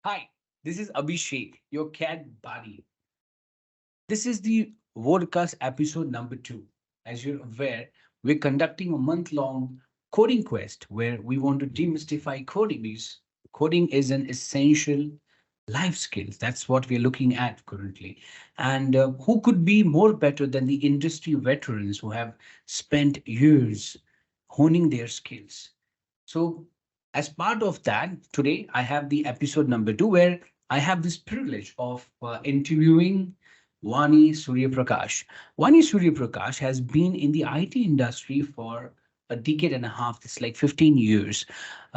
Hi, this is Abhishek, your cat buddy. This is the podcast episode number 2. As you're aware, we're conducting a month long coding quest where we want to demystify coding because coding is an essential life skill. That's what we're looking at currently. And who could be more better than the industry veterans who have spent years honing their skills? So, as part of that, today I have the episode number 2 where I have this privilege of interviewing Vani Suria Prakash. Vani Suria Prakash has been in the IT industry for a decade and a half. It's like 15 years.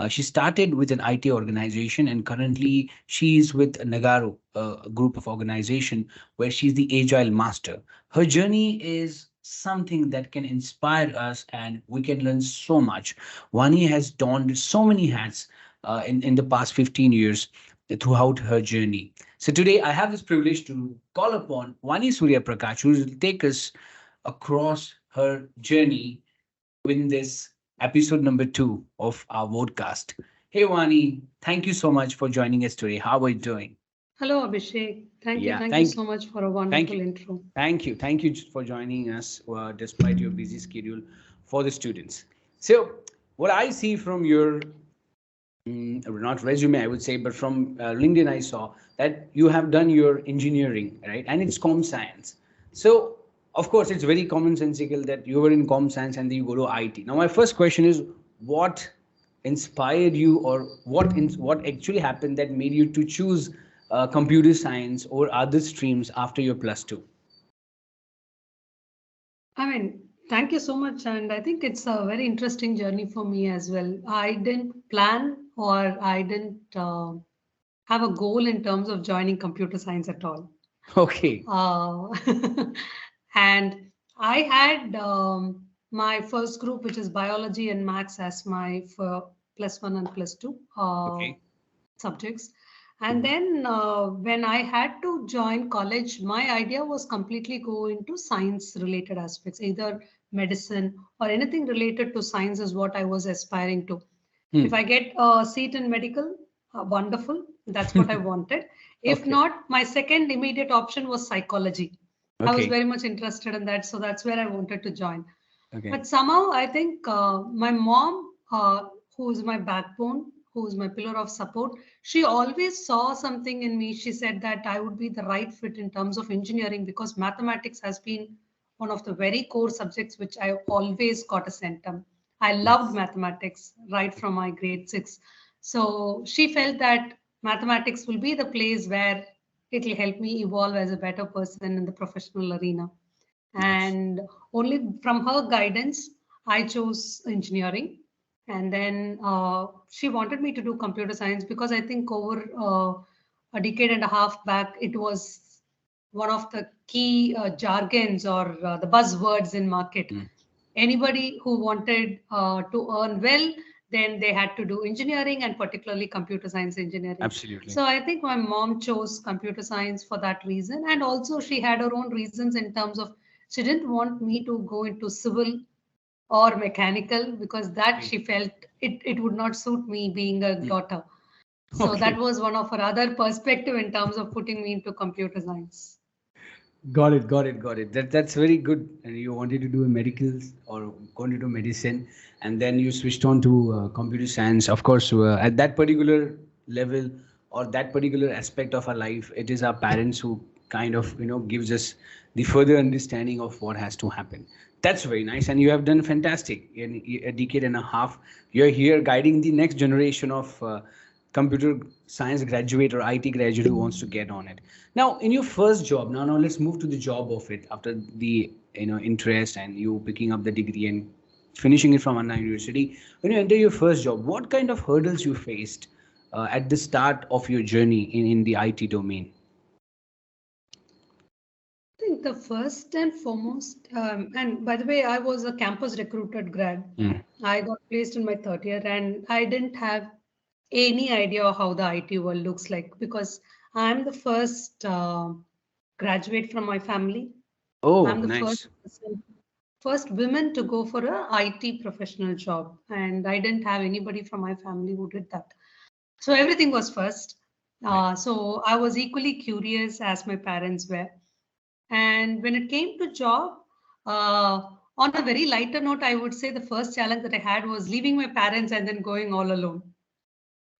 She started with an IT organization and currently she's with Nagaro, a group of organization where she's the agile master. Her journey is something that can inspire us and we can learn so much. Vani has donned so many hats in the past 15 years throughout her journey. So today I have this privilege to call upon Vani Surya Prakash, who will take us across her journey in this episode number 2 of our podcast. Hey Vani, thank you so much for joining us today. How are you doing? Hello, Abhishek. Thank you. Yeah, Thank you so much for a thank wonderful you. intro. Thank you for joining us despite your busy schedule for the students. So, what I see from your not resume, I would say, but from LinkedIn, I saw that you have done your engineering, right? And it's com science. So, of course, it's very commonsensical that you were in com science and then you go to IT. Now, my first question is, what inspired you, or what actually happened that made you to choose computer science or other streams after your plus two? I mean, thank you so much. And I think it's a very interesting journey for me as well. I didn't plan or I didn't have a goal in terms of joining computer science at all. Okay. Uh, and I had my first group, which is biology and maths, as my for plus one and plus two Okay. subjects. And Mhm. then when I had to join college, my idea was completely go into science related aspects, either medicine or anything related to science is what I was aspiring to. If I Hmm. get a seat in medical, wonderful. That's what I wanted. If Okay. not, my second immediate option was psychology. I was Okay. very much interested in that, so that's where I wanted to join. Okay. But somehow, I think my mom, who is my backbone, who is my pillar of support, she always saw something in me. She said that I would be the right fit in terms of engineering because mathematics has been one of the very core subjects which I always got a centum. I loved Nice. mathematics right from my grade six. So she felt that mathematics will be the place where it will help me evolve as a better person in the professional arena. Nice. And only from her guidance, I chose engineering. And then she wanted me to do computer science because I think over a decade and a half back, it was one of the key jargons or the buzzwords in market. Mm. Anybody who wanted to earn well, then they had to do engineering and particularly computer science engineering. Absolutely. So I think my mom chose computer science for that reason. And also she had her own reasons in terms of she didn't want me to go into civil or mechanical because that Okay. she felt it would not suit me being a Mm. daughter. So that Okay. was one of her other perspective in terms of putting me into computer science. Got it, got it, got it. That's very good. And you wanted to do a medicals or going to do medicine, and then you switched on to computer science. Of course, at that particular level or that particular aspect of our life, it is our parents who kind of gives us the further understanding of what has to happen. That's very nice, and you have done fantastic in a decade and a half. You're here guiding the next generation of computer science graduate or IT graduate who wants to get on it. Now, in your first job, now let's move to the job of it after the interest and you picking up the degree and finishing it from Anna University. When you enter your first job, what kind of hurdles you faced at the start of your journey in the IT domain? I think the first and foremost, and by the way, I was a campus recruited grad. Mm. I got placed in my third year, and I didn't have any idea how the IT world looks like because I'm the first graduate from my family. Oh, I'm the first nice. person, first woman to go for a IT professional job, and I didn't have anybody from my family who did that. So everything was first. Right. So I was equally curious as my parents were. And when it came to job, on a very lighter note, I would say the first challenge that I had was leaving my parents and then going all alone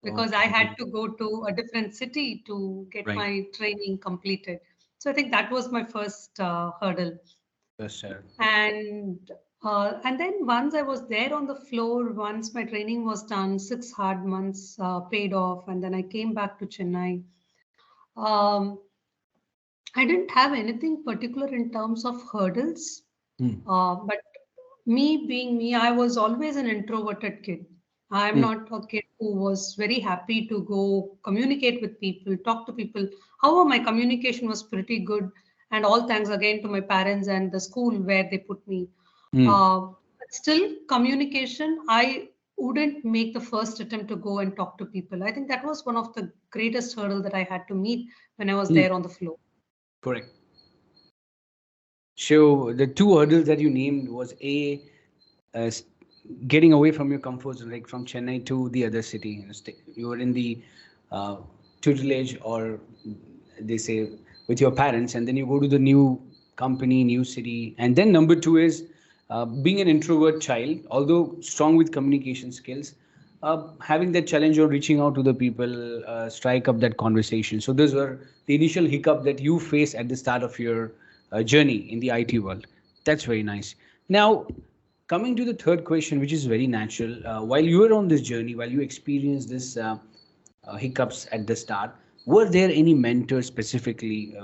because I had Okay. to go to a different city to get Right. my training completed. So I think that was my first hurdle. Yes, sir. And then once I was there on the floor, once my training was done, 6 hard months paid off, and then I came back to Chennai. Um, I didn't have anything particular in terms of hurdles, Hmm. but me being me, I was always an introverted kid. I'm Hmm. not a kid who was very happy to go communicate with people, talk to people. However, my communication was pretty good, and all thanks again to my parents and the school where they put me. Hmm. But still, communication, I wouldn't make the first attempt to go and talk to people. I think that was one of the greatest hurdle that I had to meet when I was Hmm. there on the floor. Correct. So the two hurdles that you named was uh, s- getting away from your comfort zone, like from Chennai to the other city. You were in the uh, tutelage, or they say with your parents, and then you go to the new company, new city. And then number two is being an introvert child, although strong with communication skills, having that challenge of reaching out to the people, strike up that conversation. So those were the initial hiccup that you face at the start of your journey in the IT world. That's very nice. Now, coming to the third question, which is very natural, while you were on this journey, while you experienced this hiccups at the start, were there any mentors specifically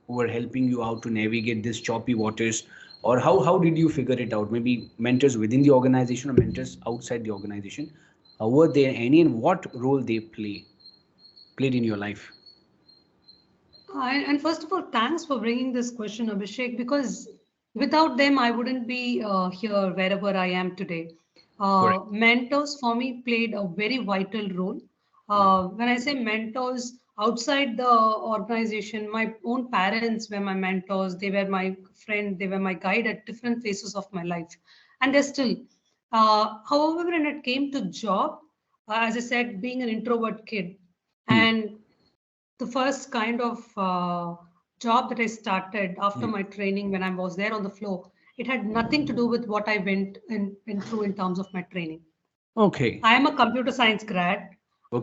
who were helping you out to navigate this choppy waters, or how did you figure it out? Maybe mentors within the organization or mentors outside the organization. Were there any, and what role they played in your life? And first of all, thanks for bringing this question, Abhishek, because without them, I wouldn't be here wherever I am today. Correct. Mentors for me played a very vital role. Right. When I say mentors outside the organization, my own parents were my mentors. They were my friend. They were my guide at different phases of my life, and they're still. However, when it came to job, as I said, being an introvert kid, Hmm. and the first kind of job that I started after Hmm. my training when I was there on the floor, it had nothing to do with what I went through in terms of my training. Okay. I am a computer science grad.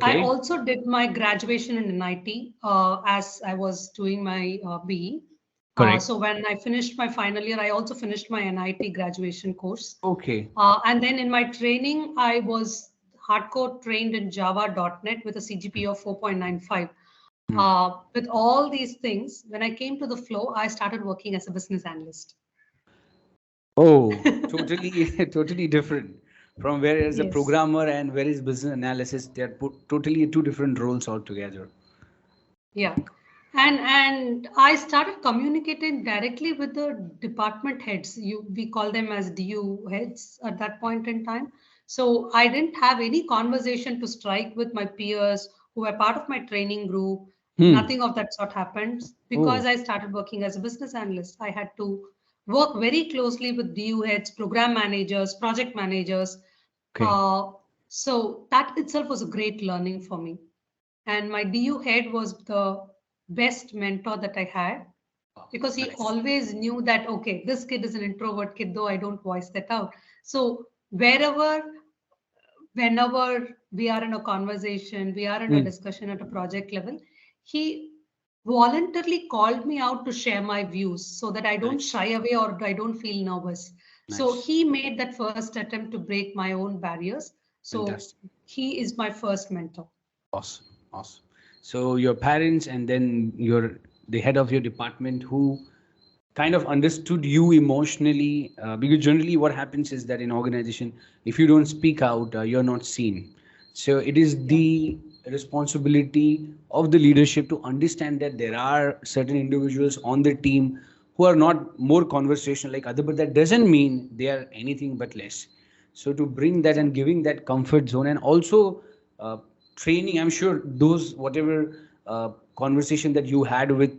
I Okay. also did my graduation in NIT as I was doing my BE. Correct. So when I finished my final year, I also finished my NIT graduation course. Okay. And then in my training, I was hardcore trained in Java.NET with a CGPA of 4.95. Hmm. With all these things, when I came to the flow, I started working as a business analyst. Oh, totally, totally different from where is a Yes. programmer and where is business analysis. They're put totally two different roles altogether. Yeah. And I started communicating directly with the department heads. We call them as DU heads at that point in time. So I didn't have any conversation to strike with my peers who were part of my training group. Hmm. Nothing of that sort happened Oh, because I started working as a business analyst. I had to work very closely with DU heads, program managers, project managers. okay. Uh, so that itself was a great learning for me. And my DU head was the best mentor that I had Oh, because he nice. always knew that, okay, this kid is an introvert kid, though I don't voice that out. So wherever, whenever we are in a conversation, we are in a Hmm. discussion at a project level, he voluntarily called me out to share my views so that I don't Nice. shy away or I don't feel nervous. So Nice. he made that first attempt to break my own barriers. So Fantastic. he is my first mentor. Awesome. Awesome. So your parents and then the head of your department who kind of understood you emotionally, because generally what happens is that in organization, if you don't speak out, you're not seen. So it is Yeah. the responsibility of the leadership to understand that there are certain individuals on the team who are not more conversational like other, but that doesn't mean they are anything but less. So to bring that and giving that comfort zone, and also uh, training, I'm sure those whatever conversation that you had with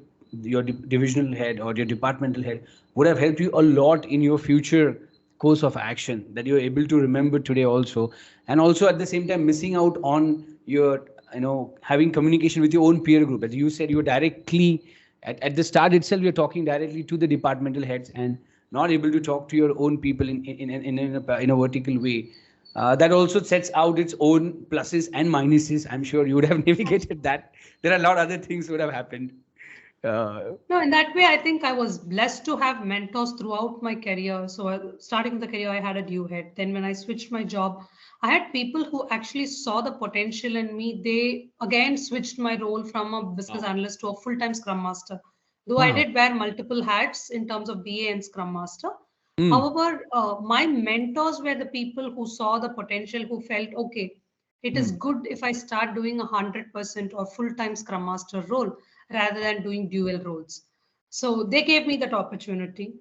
your divisional head or your departmental head would have helped you a lot in your future course of action that you're able to remember today also, and also at the same time missing out on your having communication with your own peer group. As you said, you're directly at the start itself, you're talking directly to the departmental heads and not able to talk to your own people in a vertical way. That also sets out its own pluses and minuses. I'm sure you would have navigated that. There are a lot of other things would have happened. No, in that way, I think I was blessed to have mentors throughout my career. So, starting the career, I had a due head. Then, when I switched my job, I had people who actually saw the potential in me. They again switched my role from a business Wow. analyst to a full time Scrum Master. Though I Huh. did wear multiple hats in terms of BA and Scrum Master. Mm. However, my mentors were the people who saw the potential, who felt, okay, it is Mm. good if I start doing 100% or full time Scrum Master role rather than doing dual roles. So they gave me that opportunity.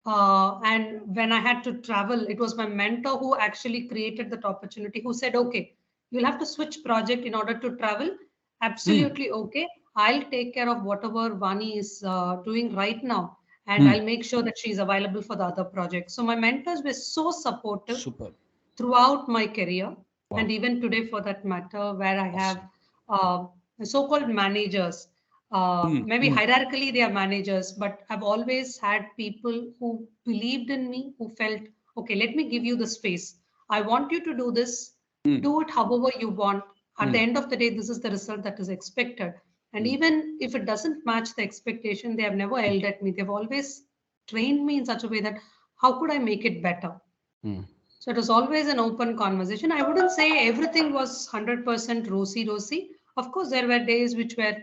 And when I had to travel, it was my mentor who actually created that opportunity, who said, okay, you'll have to switch project in order to travel. Mm. Absolutely okay. I'll take care of whatever Vani is doing right now, and Mm. I'll make sure that she's available for the other projects. So my mentors were so supportive Super. throughout my career, and Wow. even today for that matter, where I have Awesome. uh, so-called managers. Mm. Maybe Mm. hierarchically they are managers, but I've always had people who believed in me, who felt, okay, let me give you the space. I want you to do this, Mm. do it however you want. At the Mm. end of the day, this is the result that is expected. And Mm. even if it doesn't match the expectation, they have never yelled at me. They've always trained me in such a way that how could I make it better? Mm. So it was always an open conversation. I wouldn't say everything was 100% rosy. Of course, there were days which were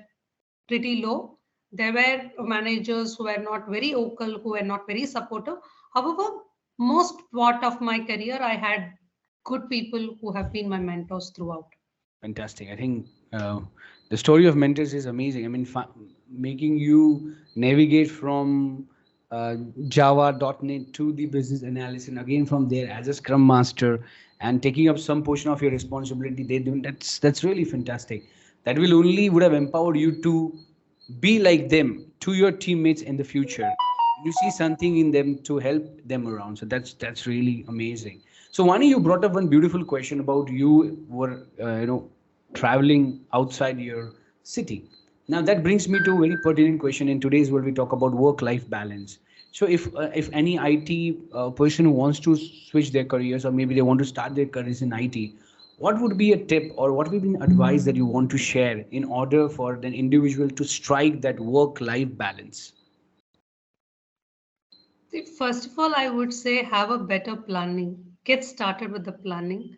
pretty low. There were managers who were not very vocal, who were not very supportive. However, most part of my career, I had good people who have been my mentors throughout. Fantastic. I think the story of mentors is amazing. I mean, making you navigate from Java.NET to the business analysis, and again from there as a Scrum Master, and taking up some portion of your responsibility. They do that's really fantastic. That will only would have empowered you to be like them to your teammates in the future. You see something in them to help them around. So that's really amazing. So Vani, you brought up one beautiful question about you were traveling outside your city. Now that brings me to a very pertinent question. In today's world, we talk about work-life balance. So if any IT person who wants to switch their careers, or maybe they want to start their careers in IT, what would be a tip or what would be an advice that you want to share in order for an individual to strike that work-life balance? See, first of all, I would say have a better planning. Get started with the planning.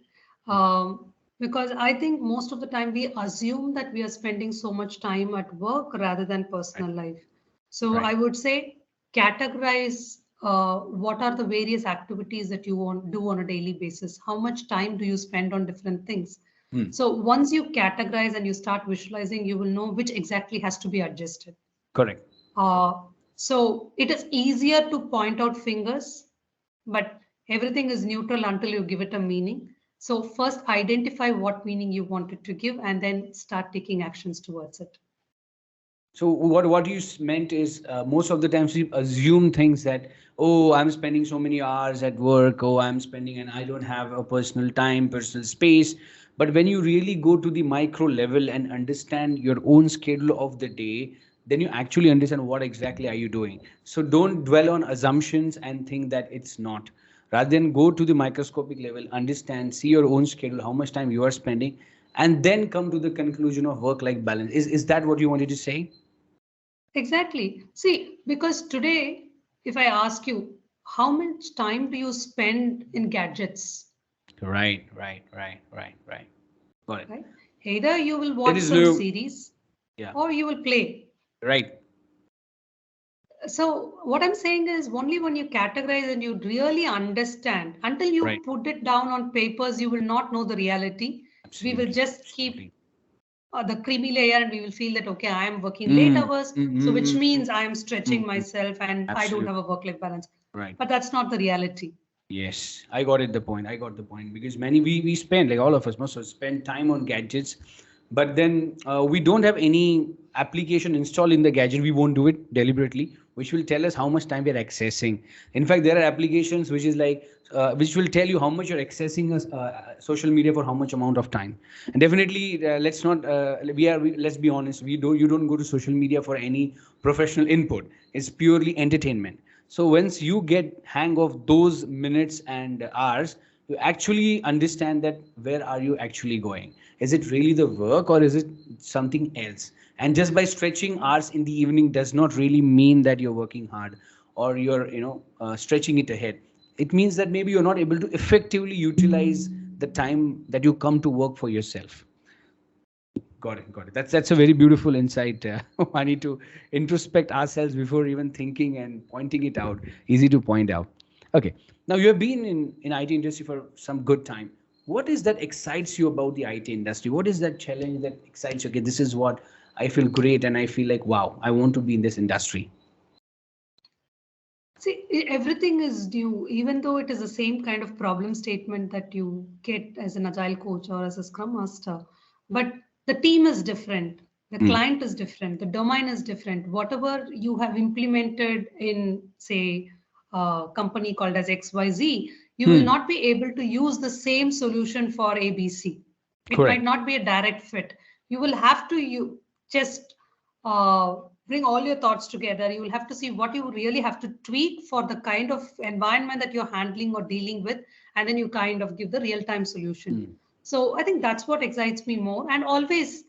Because I think most of the time we assume that we are spending so much time at work rather than Right. personal life. So Right. I would say categorize what are the various activities that you want do on a daily basis. How much time do you spend on different things? Hmm. So once you categorize and you start visualizing, you will know which exactly has to be adjusted. Correct. Uh, so it is easier to point out fingers, but everything is neutral until you give it a meaning. So first identify what meaning you wanted to give and then start taking actions towards it. So what you meant is most of the times we assume things that, oh, I'm spending so many hours at work, oh, I'm spending and I don't have a personal time, personal space. But when you really go to the micro level and understand your own schedule of the day, then you actually understand what exactly are you doing. So don't dwell on assumptions and think that it's not. Rather than go to the microscopic level, understand, see your own schedule, how much time you are spending, and then come to the conclusion of work-life balance. Is that what you wanted to say? Exactly. See, because today, if I ask you, how much time do you spend in gadgets, Right, right, right, right, right. Got it. right? Either you will There watch is some no, series yeah, or you will play. right, So what I'm saying is only when you categorize and you really understand, until right. you put it down on papers, you will not know the reality. We will Absolutely, just keep absolutely. the creamy layer and we will feel that, okay, I am working late Mm, hours. mm, So which mm, mm, means I am stretching mm. myself and I don't have Absolutely, a work-life balance. right. But that's not the reality. Yes, I got it. The point. I got the point because many we spend like all of us must spend time on gadgets, but then we don't have any application installed in the gadget. We won't do it deliberately. which will tell us how much time we are accessing. In fact, there are applications which is like which will tell you how much you're accessing social media for how much amount of time. And definitely, let's not let's be honest. You don't go to social media for any professional input. It's purely entertainment. So once you get hang of those minutes and hours, you actually understand that where are you actually going. Is it really the work or is it something else? And just by stretching hours in the evening does not really mean that you're working hard or you're stretching it ahead. It means that maybe you're not able to effectively utilize the time that you come to work for yourself. Got it. Got it. That's a very beautiful insight. I need to introspect ourselves before even thinking and pointing it out. Easy to point out. Okay. Now you have been in IT industry for some good time. What is that excites you about the IT industry? What is that challenge that excites you? Okay, this is what I feel great and I feel like wow, I want to be in this industry. See, everything is new, even though it is the same kind of problem statement that you get as an agile coach or as a scrum master. But the team is different, the client is different, the domain is different. Whatever you have implemented in, say, a company called as XYZ, you will not be able to use the same solution for ABC. It might Correct. not be a direct fit. You will have to just uh, bring all your thoughts together. You will have to see what you really have to tweak for the kind of environment that you're handling or dealing with, and then you kind of give the real time solution. So I think that's what excites me more. And always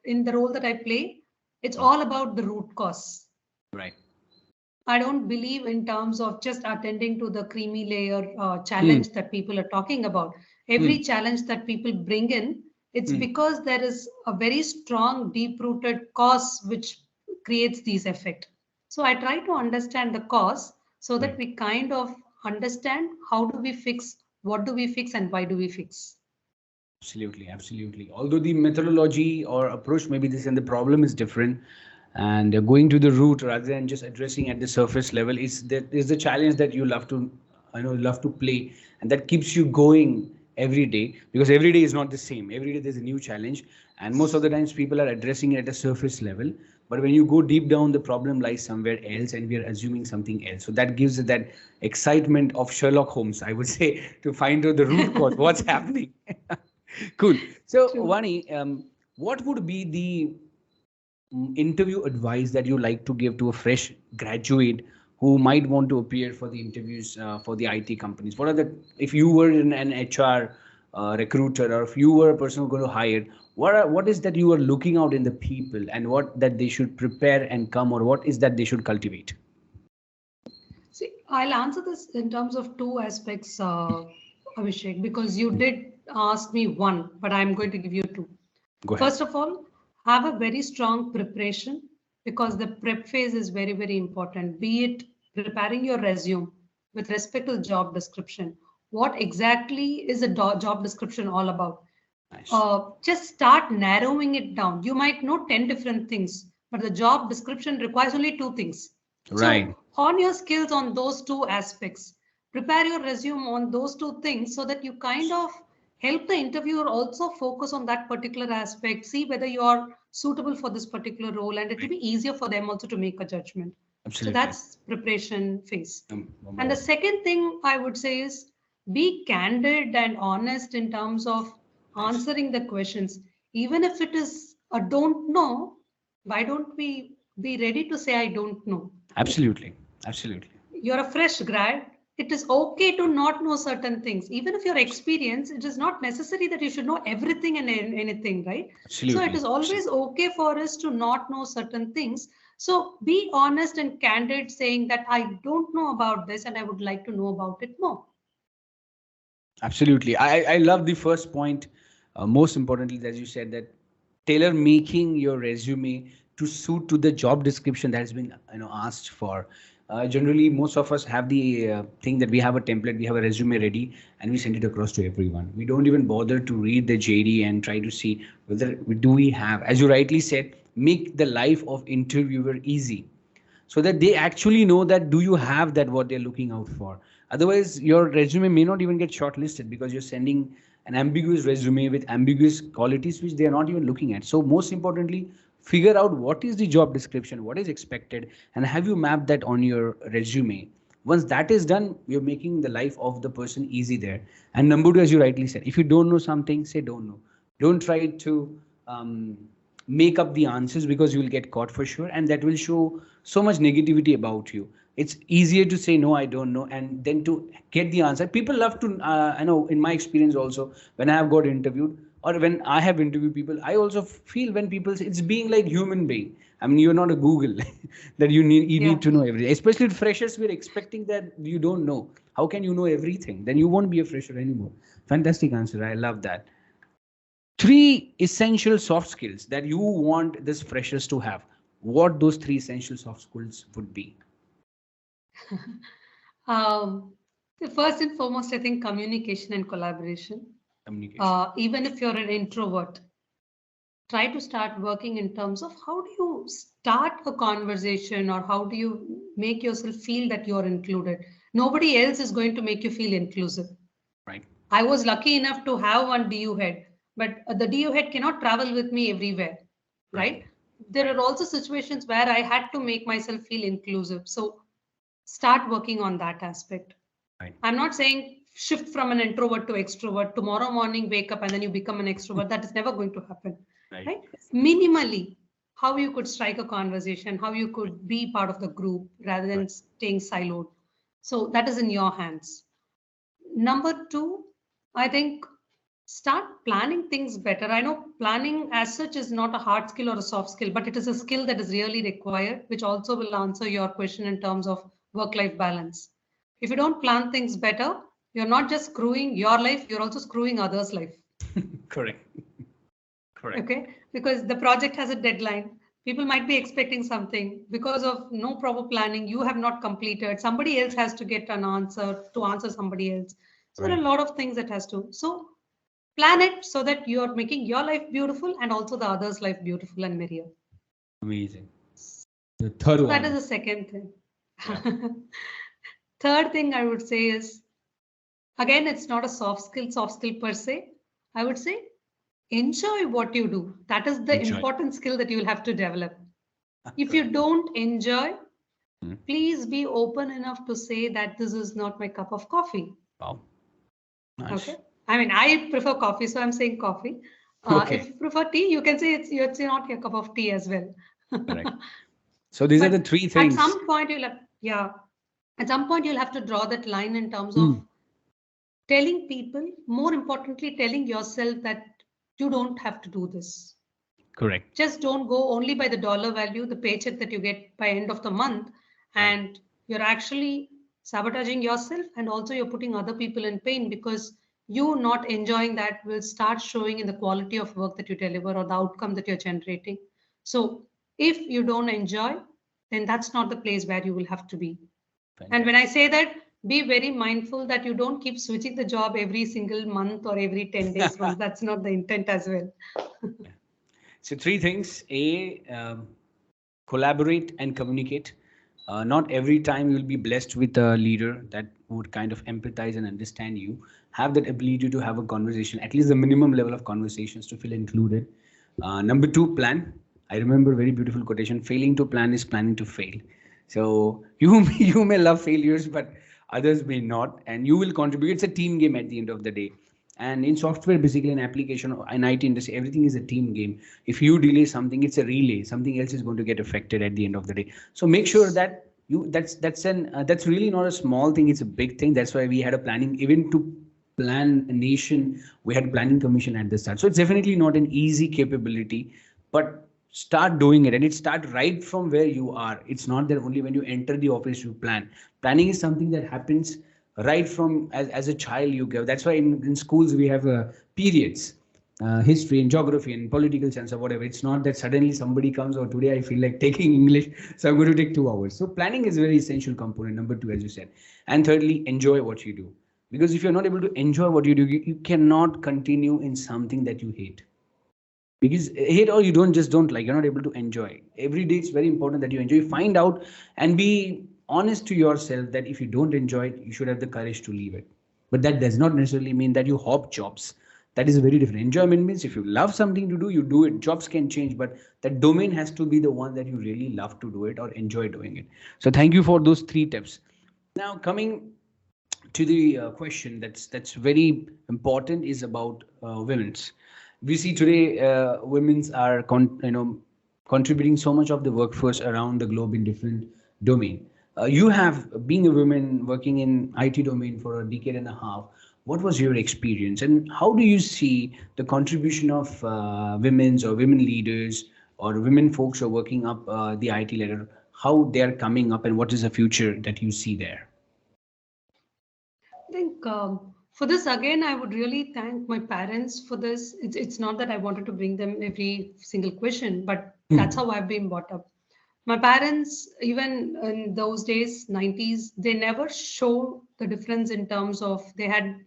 in the role that I play, it's all about the root cause. Right. I don't believe in terms of just attending to the creamy layer challenge that people are talking about. Every challenge that people bring in, it's because there is a very strong, deep-rooted cause which creates these effect. So I try to understand the cause so that Right. we kind of understand how do we fix, what do we fix, and why do we fix. Absolutely, absolutely. Although the methodology or approach may be this and the problem is different, and going to the root rather than just addressing at the surface level is the challenge that you love to, love to play, and that keeps you going every day because every day is not the same. Every day there's a new challenge, and most of the times people are addressing it at a surface level. But when you go deep down, the problem lies somewhere else, and we are assuming something else. So that gives it that excitement of Sherlock Holmes, I would say, to find out the root cause, what's happening. Cool. So, True. Vani, what would be the interview advice that you like to give to a fresh graduate who might want to appear for the interviews for the IT companies? What are the, if you were an HR recruiter or if you were a person who's going to hire, what is that you are looking out in the people and what that they should prepare and come, or what is that they should cultivate? See, I'll answer this in terms of two aspects, Abhishek, because you did ask me one, but I'm going to give you two. Go ahead. First of all, have a very strong preparation because the prep phase is very, very important. Be it preparing your resume with respect to the job description. What exactly is a job description all about? Nice. Just start narrowing it down. You might know 10 different things, but the job description requires only two things. Right. So hone your skills on those two aspects. Prepare your resume on those two things so that you kind of help the interviewer also focus on that particular aspect, see whether you are suitable for this particular role, and it will Right. be easier for them also to make a judgment. So Absolutely. that's preparation phase. Number And the one. second thing I would say is be candid and honest in terms of Nice. answering the questions. Even if it is a don't know, why don't we be ready to say I don't know? Absolutely. Absolutely. You're a fresh grad. It is okay to not know certain things. Even if you're experienced, it is not necessary that you should know everything and anything, right? So it Absolutely. is always okay for us to not know certain things. So be honest and candid, saying that I don't know about this and I would like to know about it more. Absolutely. I love the first point. Most importantly, as you said, that tailor making your resume to suit to the job description that has been asked for. Generally, most of us have the thing that we have a template, we have a resume ready, and we send it across to everyone. We don't even bother to read the JD and try to see whether do we have, as you rightly said, make the life of interviewer easy so that they actually know that do you have that what they're looking out for. Otherwise your resume may not even get shortlisted because you're sending an ambiguous resume with ambiguous qualities which they are not even looking at. So most importantly, figure out what is the job description, what is expected, and have you mapped that on your resume. Once that is done, you're making the life of the person easy there. And number two, as you rightly said, if you don't know something, say don't know. Don't try to um, make up the answers, because you will get caught for sure, and that will show so much negativity about you. It's easier to say no, I don't know, and then to get the answer. People love to I know, in my experience also, when I have got interviewed, or when I have interviewed people, I also feel when people say, it's being like human being. I mean, you're not a Google that you need Yeah. to know everything. Especially with freshers, we're expecting that you don't know. How can you know everything? Then you won't be a fresher anymore. Fantastic answer. I love that. Three essential soft skills that you want this freshers to have. What those three essential soft skills would be? Um, the first and foremost, I think communication and collaboration. Communication. Even if you're an introvert, try to start working in terms of how do you start a conversation, or how do you make yourself feel that you're included. Nobody else is going to make you feel inclusive. Right. I was lucky enough to have one DU head, but the DU head cannot travel with me everywhere, Right. right? There are also situations where I had to make myself feel inclusive. So start working on that aspect. Right. I'm not saying shift from an introvert to extrovert. Tomorrow morning, wake up and then you become an extrovert. That is never going to happen, Right. right? Minimally, how you could strike a conversation, how you could be part of the group rather Right. than staying siloed. So that is in your hands. Number two, I think start planning things better. I know planning as such is not a hard skill or a soft skill, but it is a skill that is really required, which also will answer your question in terms of work life balance. If you don't plan things better, you're not just screwing your life, you're also screwing others' life. Correct. Correct. Okay? Because the project has a deadline. People might be expecting something because of no proper planning, you have not completed. Somebody else has to get an answer to answer somebody else. So there are Right. a lot of things that has to. So plan it so that you're making your life beautiful and also the other's life beautiful and merrier. Amazing. The third So that is one. the second thing. Yeah. Third thing I would say is, again, it's not a soft skill per se. I would say enjoy what you do. That is the Enjoy. important skill that you will have to develop. If you Correct. don't enjoy, Hmm. please be open enough to say that this is not my cup of coffee. Wow. Okay. Nice. I mean, I prefer coffee, so I'm saying coffee. If Okay. you prefer tea, you can say it's not your cup of tea as well. Correct. So these are the But three at things. some point, yeah, at some point you'll have to draw that line in terms of Hmm. telling people, more importantly, telling yourself that you don't have to do this. Correct. Just don't go only by the dollar value, the paycheck that you get by end of the month, Right. and you're actually sabotaging yourself, and also you're putting other people in pain, because you not enjoying that will start showing in the quality of work that you deliver or the outcome that you're generating. So if you don't enjoy, then that's not the place where you will have to be. And when I Fantastic. say that, be very mindful that you don't keep switching the job every single month or every 10 days once. That's not the intent as well. Yeah. So three things. A, collaborate and communicate. Not every time you'll be blessed with a leader that would kind of empathize and understand you. Have that ability to have a conversation, at least the minimum level of conversations to feel included. Number two, plan. I remember a very beautiful quotation: "Failing to plan is planning to fail." So you may love failures, but others may not, and you will contribute. It's a team game at the end of the day. And in software, basically an application or an IT industry, everything is a team game. If you delay something, it's a relay. Something else is going to get affected at the end of the day. So make sure that that's really not a small thing. It's a big thing. That's why we had a planning, even to plan a nation. We had a planning commission at the start. So it's definitely not an easy capability, but start doing it, and it start right from where you are. It's not that only when you enter the office you plan. Planning is something that happens right from as a child you go. That's why in schools we have periods, history and geography and political science or whatever. It's not that suddenly somebody comes, or today I feel like taking English, so I'm going to take 2 hours. So planning is a very essential component, number two, as you said. And thirdly, enjoy what you do, because if you're not able to enjoy what you do, you cannot continue in something that you hate. Because hate or you don't like, you're not able to enjoy. Every day it's very important that you enjoy. Find out and be honest to yourself that if you don't enjoy it, you should have the courage to leave it. But that does not necessarily mean that you hop jobs. That is very different. Enjoyment means if you love something to do, you do it. Jobs can change, but that domain has to be the one that you really love to do it or enjoy doing it. So thank you for those three tips. Now coming to the question that's very important is about women's. We see today women's are contributing so much of the workforce around the globe in different domain. You have being a woman working in IT domain for a decade and a half. What was your experience, and how do you see the contribution of women's or women leaders or women folks who are working up the IT ladder? How they are coming up, and what is the future that you see there? I think for this again, I would really thank my parents for this. It's not that I wanted to bring them every single question, but that's how I've been brought up. My parents, even in those days, 90s, they never showed the difference in terms of they had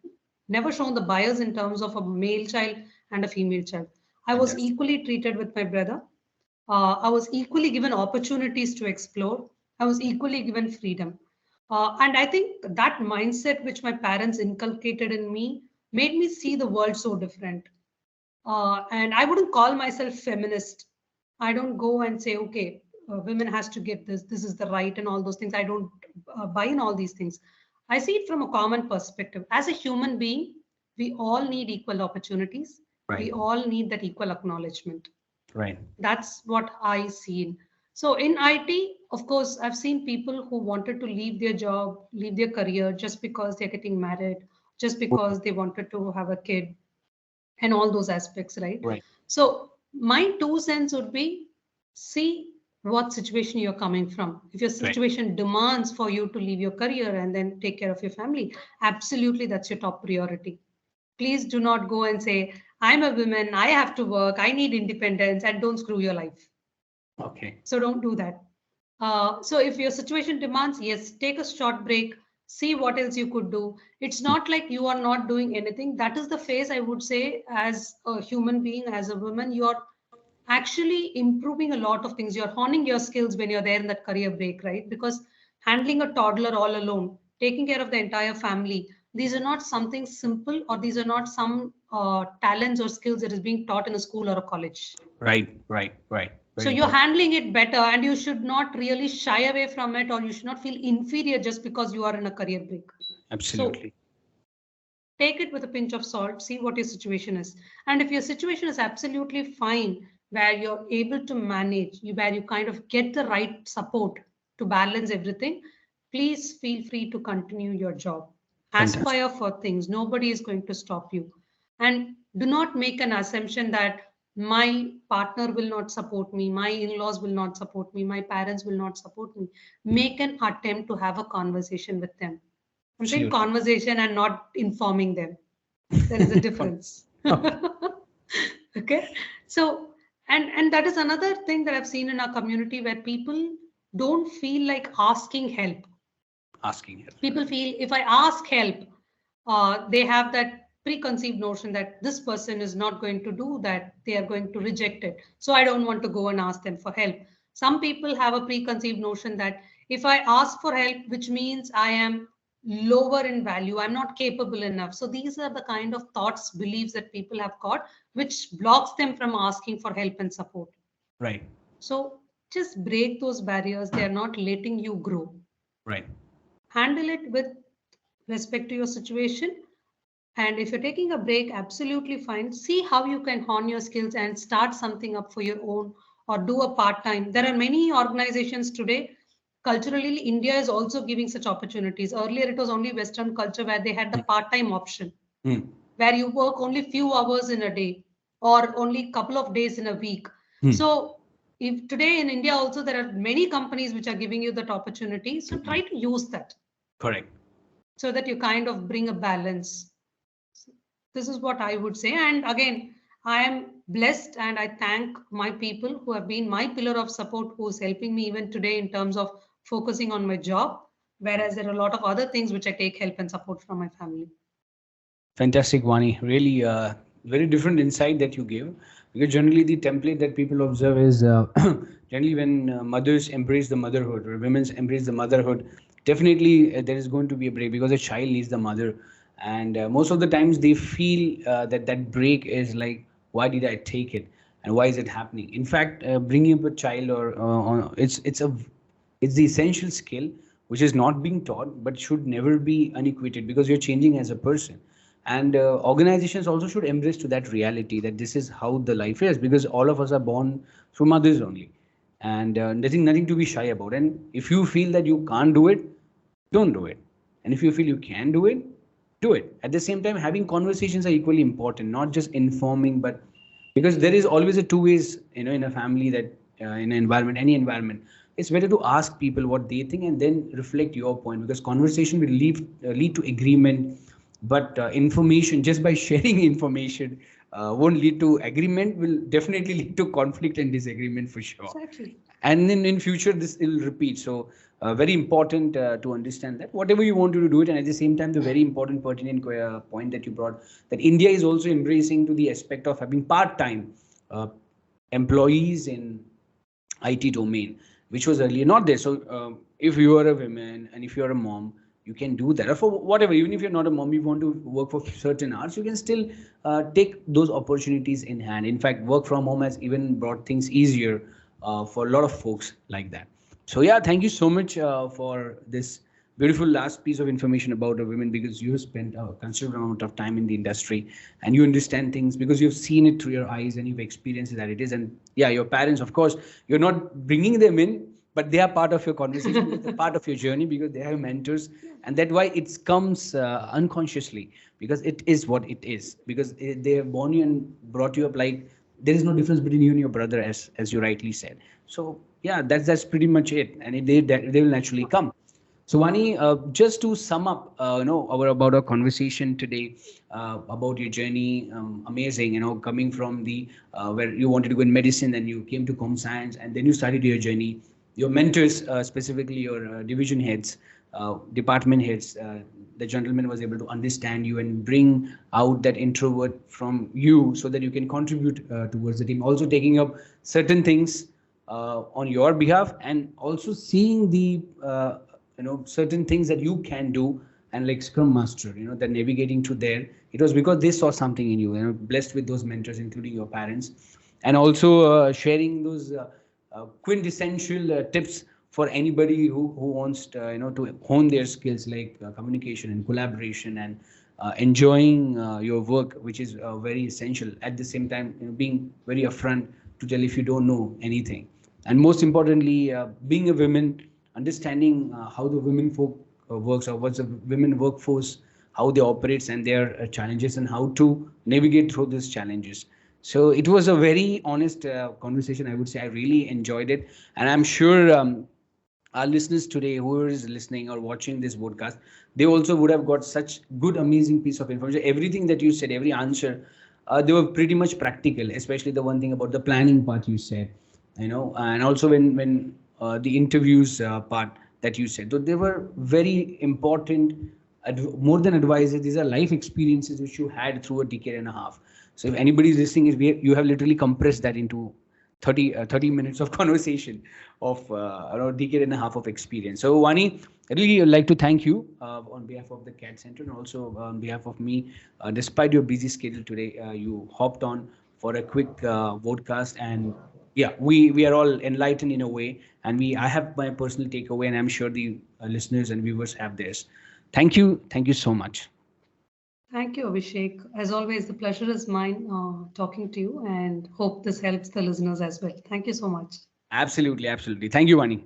never shown the bias in terms of a male child and a female child. I was Fantastic. equally treated with my brother. I was equally given opportunities to explore. I was equally given freedom. And I think that mindset which my parents inculcated in me made me see the world so different. And I wouldn't call myself feminist. I don't go and say, okay, women has to get this, this is the right and all those things. I don't buy in all these things. I see it from a common perspective. As a human being, we all need equal opportunities. Right. We all need that equal acknowledgement. Right. That's what I seen. So in IT, of course, I've seen people who wanted to leave their job, leave their career just because they're getting married, just because they wanted to have a kid, and all those aspects, right? Right. So my 2 cents would be, see what situation you're coming from. If your Right. situation demands for you to leave your career and then take care of your family, absolutely that's your top priority. Please do not go and say, I'm a woman, I have to work, I need independence, and don't screw your life. Okay. So don't do that. So if your situation demands, yes, take a short break, see what else you could do. It's not like you are not doing anything. That is the phase I would say as a human being, as a woman, you're actually improving a lot of things. You're honing your skills when you're there in that career break, right? Because handling a toddler all alone, taking care of the entire family, these are not something simple, or these are not some talents or skills that is being taught in a school or a college. Right. Right. Right. So Very you're important. handling it better, and you should not really shy away from it, or you should not feel inferior just because you are in a career break. So Absolutely. take it with a pinch of salt, see what your situation is. And if your situation is absolutely fine, where you're able to manage, where you kind of get the right support to balance everything, please feel free to continue your job. Fantastic. Aspire for things. Nobody is going to stop you. And do not make an assumption that my partner will not support me, my in laws will not support me, my parents will not support me. Make an attempt to have a conversation with them. I'm saying Absolutely. conversation and not informing them. There is a Fun. difference. Okay. So, and that is another thing that I've seen in our community where people don't feel like asking help. Asking help. People feel if I ask help, they have that preconceived notion that this person is not going to do that, they are going to reject it. So I don't want to go and ask them for help. Some people have a preconceived notion that if I ask for help, which means I am lower in value, I'm not capable enough. So these are the kind of thoughts, beliefs that people have got, which blocks them from asking for help and support. Right. So just break those barriers. They are not letting you grow. Right. Handle it with respect to your situation. And if you're taking a break, absolutely fine. See how you can hone your skills and start something up for your own, or do a part time. There are many organizations today. Culturally, India is also giving such opportunities. Earlier, it was only Western culture where they had the part time option, Hmm. where you work only few hours in a day or only couple of days in a week. Hmm. So, if today in India also there are many companies which are giving you that opportunity, so try to use that Correct. so that you kind of bring a balance. This is what I would say. And again, I am blessed and I thank my people who have been my pillar of support, who is helping me even today in terms of focusing on my job. Whereas there are a lot of other things which I take help and support from my family. Fantastic, Vani. Really, very different insight that you give. Because generally, the template that people observe is generally when mothers embrace the motherhood or women embrace the motherhood, definitely there is going to be a break because a child needs the mother. and most of the times they feel that that break is like, why did I take it, and why is it happening? In fact, bringing up a child or it's the essential skill which is not being taught but should never be unequated, because you're changing as a person. And organizations also should embrace to that reality that this is how the life is, because all of us are born through mothers only, and nothing to be shy about. And if you feel that you can't do it, don't do it. And if you feel you can do it. At the same time, having conversations are equally important, not just informing, but because there is always a two ways, in a family, that in an environment, any environment, it's better to ask people what they think and then reflect your point, because conversation will lead to agreement. But information, just by sharing information, won't lead to agreement, will definitely lead to conflict and disagreement for sure. Exactly. And then in future this will repeat. So very important to understand that whatever you want to do it. And at the same time, the very important pertinent point that you brought, that India is also embracing to the aspect of having part-time uh, employees in IT domain, which was earlier not there. So if you are a woman and if you're a mom, you can do that. Or for whatever, even if you're not a mom, you want to work for certain hours, you can still take those opportunities in hand. In fact, work from home has even brought things easier for a lot of folks like that. So yeah, thank you so much for this beautiful last piece of information about a women, because you have spent a considerable amount of time in the industry and you understand things because you've seen it through your eyes and you've experienced that it is. And yeah, your parents, of course, you're not bringing them in, but they are part of your conversation because they're part of your journey, because they have mentors. And that's why it comes unconsciously, because it is what it is, because they have born you and brought you up like there is no difference between you and your brother, as you rightly said. So yeah, that's pretty much it, and they will naturally come. So Vani, just to sum up, about our conversation today, about your journey, amazing, coming from the where you wanted to go in medicine, and you came to com science, and then you started your journey. Your mentors, specifically your division heads, department heads, the gentleman was able to understand you and bring out that introvert from you, so that you can contribute towards the team. Also taking up certain things on your behalf, and also seeing the certain things that you can do. And like scrum master, that navigating to there, it was because they saw something in you, blessed with those mentors, including your parents. And also sharing those quintessential tips for anybody who wants to hone their skills, like communication and collaboration, and enjoying your work, which is very essential. At the same time, being very upfront to tell if you don't know anything. And most importantly, being a woman, understanding how the women folk works, or what's the women workforce, how they operates, and their challenges, and how to navigate through these challenges. So it was a very honest conversation, I would say. I really enjoyed it, and I'm sure our listeners today, who is listening or watching this podcast, they also would have got such good, amazing piece of information. Everything that you said, every answer, they were pretty much practical, especially the one thing about the planning part you said, and also when the interviews part that you said. So they were very important, more than advices. These are life experiences which you had through a decade and a half. So if anybody is listening, you have literally compressed that into 30 minutes of conversation of around a decade and a half of experience. So Vani, I really would like to thank you on behalf of the CAT Center, and also on behalf of me. Despite your busy schedule today, you hopped on for a quick podcast, and yeah, we are all enlightened in a way, and I have my personal takeaway, and I'm sure the listeners and viewers have theirs. Thank you so much. Thank you, Abhishek. As always, the pleasure is mine talking to you, and hope this helps the listeners as well. Thank you so much. Absolutely, absolutely. Thank you, Vani.